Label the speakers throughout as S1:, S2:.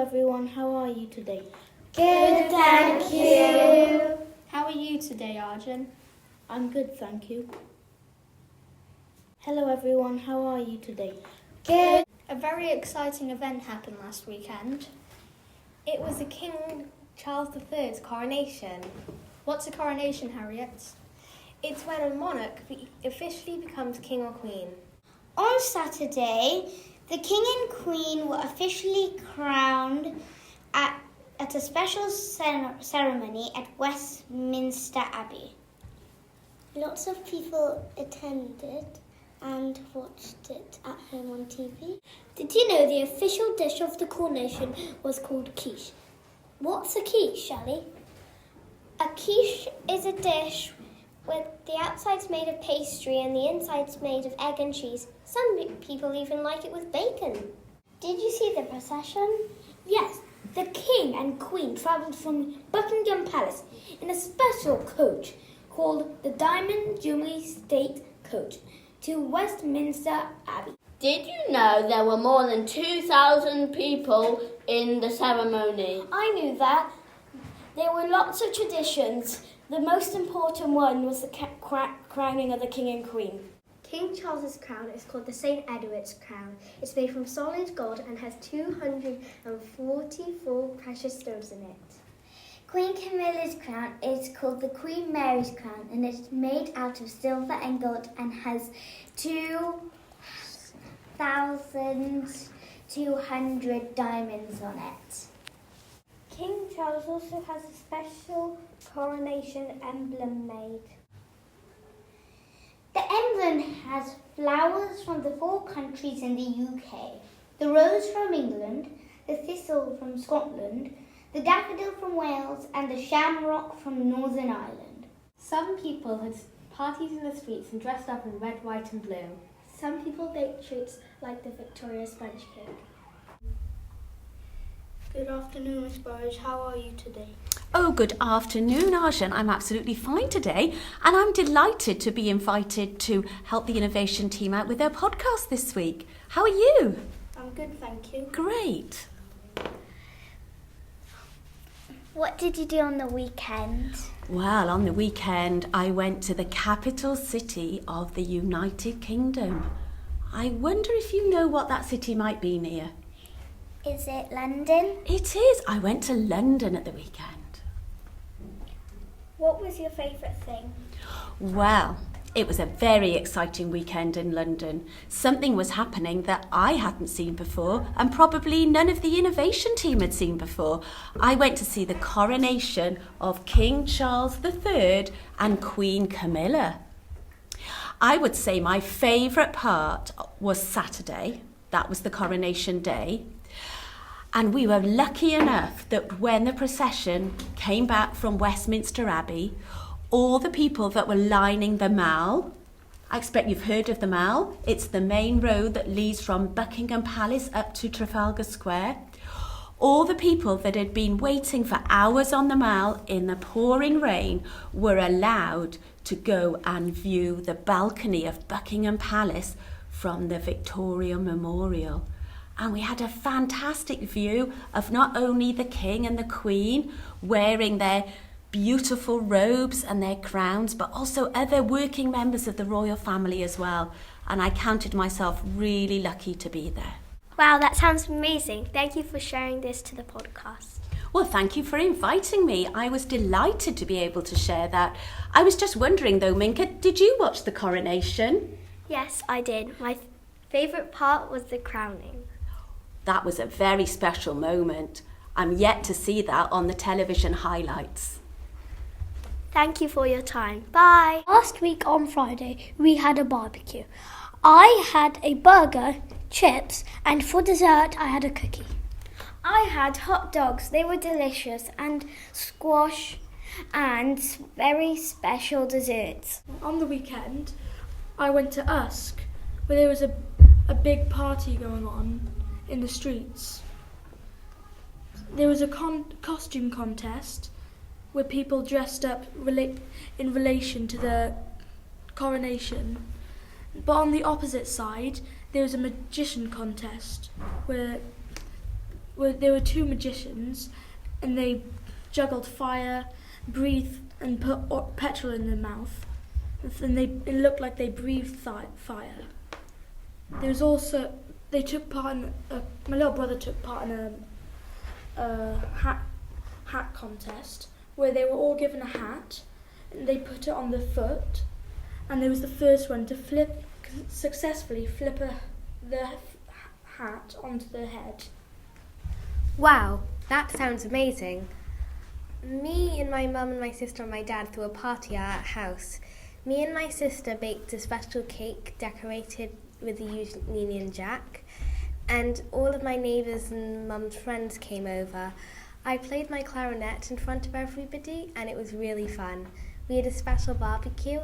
S1: everyone, how are you today?
S2: Good, thank you.
S3: How are you today, Arjun?
S1: I'm good, thank you. Hello everyone, how are you today?
S2: Good.
S3: A very exciting event happened last weekend.
S2: It was the King Charles III's coronation.
S3: What's a coronation, Harriet?
S2: It's when a monarch officially becomes king or queen.
S4: On Saturday, the King and Queen were officially crowned at a special ceremony at Westminster Abbey. Lots of people attended and watched it at home on TV.
S5: Did you know the official dish of the coronation was called quiche? What's a quiche, Shelley?
S6: A quiche is a dish with the outside's made of pastry and the inside's made of egg and cheese. Some people even like it with bacon.
S4: Did you see the procession?
S5: Yes, the King and Queen travelled from Buckingham Palace in a special coach called the Diamond Jubilee State Coach to Westminster Abbey.
S7: Did you know there were more than 2,000 people in the ceremony?
S5: I knew that. There were lots of traditions. The most important one was the crowning of the King and Queen.
S6: King Charles's crown is called the St. Edward's crown. It's made from solid gold and has 244 precious stones in it.
S4: Queen Camilla's crown is called the Queen Mary's crown and it's made out of silver and gold and has 2,200 diamonds on it.
S6: King Charles also has a special coronation emblem made.
S4: The emblem has flowers from the 4 countries in the UK, the rose from England, the thistle from Scotland, the daffodil from Wales and the shamrock from Northern Ireland.
S2: Some people had parties in the streets and dressed up in red, white and blue.
S6: Some people bake treats like the Victoria sponge cake.
S1: Good afternoon, Miss Burridge, how are you today?
S8: Oh, good afternoon, Arjun. I'm absolutely fine today, and I'm delighted to be invited to help the innovation team out with their podcast this week. How are you?
S1: I'm good, thank you.
S8: Great.
S4: What did you do on the weekend?
S8: Well, on the weekend, I went to the capital city of the United Kingdom. I wonder if you know what that city might be near.
S4: Is it London?
S8: It is. I went to London at the weekend.
S6: What was your favourite thing?
S8: Well, it was a very exciting weekend in London. Something was happening that I hadn't seen before and probably none of the innovation team had seen before. I went to see the coronation of King Charles III and Queen Camilla. I would say my favourite part was Saturday. That was the coronation day. And we were lucky enough that when the procession came back from Westminster Abbey, all the people that were lining the Mall, I expect you've heard of the Mall, it's the main road that leads from Buckingham Palace up to Trafalgar Square. All the people that had been waiting for hours on the Mall in the pouring rain were allowed to go and view the balcony of Buckingham Palace from the Victoria Memorial. And we had a fantastic view of not only the King and the Queen wearing their beautiful robes and their crowns, but also other working members of the royal family as well. And I counted myself really lucky to be there.
S6: Wow, that sounds amazing. Thank you for sharing this to the podcast.
S8: Well, thank you for inviting me. I was delighted to be able to share that. I was just wondering though, Minka, did you watch the coronation?
S6: Yes, I did. My favourite part was the crowning.
S8: That was a very special moment. I'm yet to see that on the television highlights.
S6: Thank you for your time. Bye.
S5: Last week on Friday, we had a barbecue. I had a burger, chips, and for dessert, I had a cookie.
S6: I had hot dogs. They were delicious, and squash and very special desserts.
S9: On the weekend, I went to Usk, where there was a big party going on in the streets. There was a costume contest where people dressed up in relation to the coronation. But on the opposite side, there was a magician contest where there were two magicians, and they juggled fire, breathed, and put petrol in their mouth. And it looked like they breathed fire. There was also, they took part in, my little brother took part in a hat contest where they were all given a hat and they put it on their foot, and they was the first one to successfully flip the hat onto their head.
S2: Wow, that sounds amazing. Me and my mum and my sister and my dad threw a party at our house. Me and my sister baked a special cake decorated with the Union Jack, and all of my neighbours and mum's friends came over. I played my clarinet in front of everybody and it was really fun. We had a special barbecue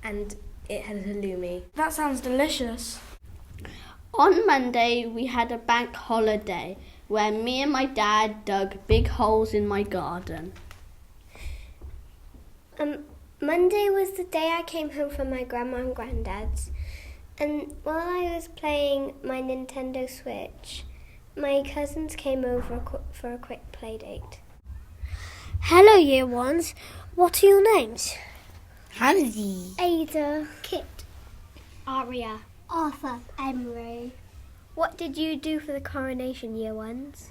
S2: and it had halloumi.
S9: That sounds delicious.
S7: On Monday, we had a bank holiday where me and my dad dug big holes in my garden.
S6: Monday was the day I came home from my grandma and granddad's, and while I was playing my Nintendo Switch, my cousins came over for a quick play date.
S10: Hello, Year Ones. What are your names?
S5: Hansi.
S6: Ada.
S10: Kit. Aria. Arthur. Emery.
S6: What did you do for the coronation, Year Ones?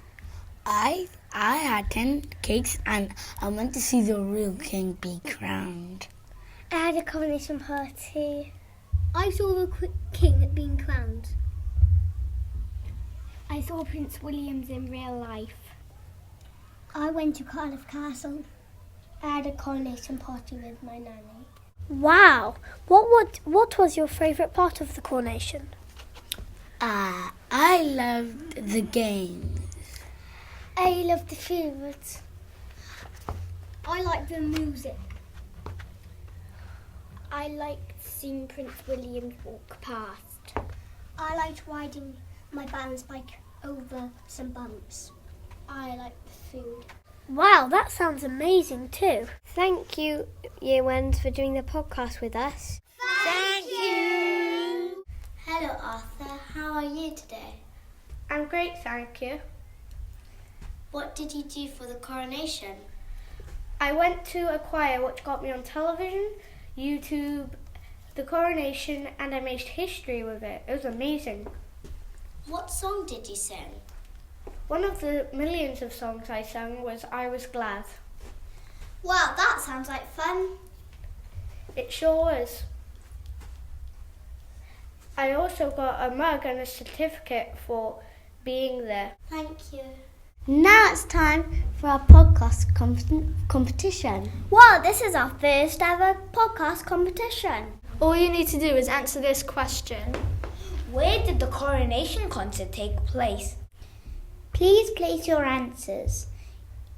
S5: I had 10 cakes and I went to see the real king be crowned.
S6: I had a coronation party.
S10: I saw the king being crowned. I saw Prince William in real life. I went to Cardiff Castle.
S6: I had a coronation party with my nanny.
S10: Wow! What was your favourite part of the coronation?
S5: I loved the games.
S6: I loved the food.
S10: I liked the music.
S6: I liked seeing Prince William walk past.
S10: I liked riding my balance bike over some bumps.
S6: I liked the food.
S10: Wow, that sounds amazing too.
S6: Thank you, Year Ones, for doing the podcast with us.
S4: Thank you. Hello, Arthur. How are you today?
S2: I'm great, thank you.
S4: What did you do for the coronation?
S2: I went to a choir which got me on television, YouTube, the coronation, and I made history with it. It was amazing.
S4: What song did you sing?
S2: One of the millions of songs I sang was I Was Glad.
S4: Wow, that sounds like fun.
S2: It sure was. I also got a mug and a certificate for being there.
S4: Thank you.
S10: Now it's time for our podcast competition.
S6: Wow, this is our first ever podcast competition.
S3: All you need to do is answer this question.
S5: Where did the coronation concert take place?
S4: Please place your answers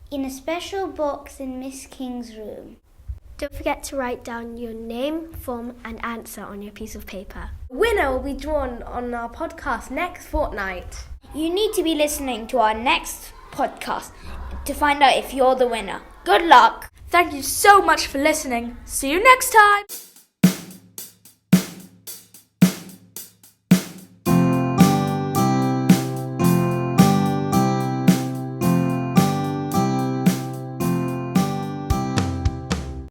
S4: in a special box in Miss King's room.
S6: Don't forget to write down your name, form and answer on your piece of paper.
S2: Winner will be drawn on our podcast next fortnight.
S5: You need to be listening to our next podcast to find out if you're the winner. Good luck!
S9: Thank you so much for listening. See you next time.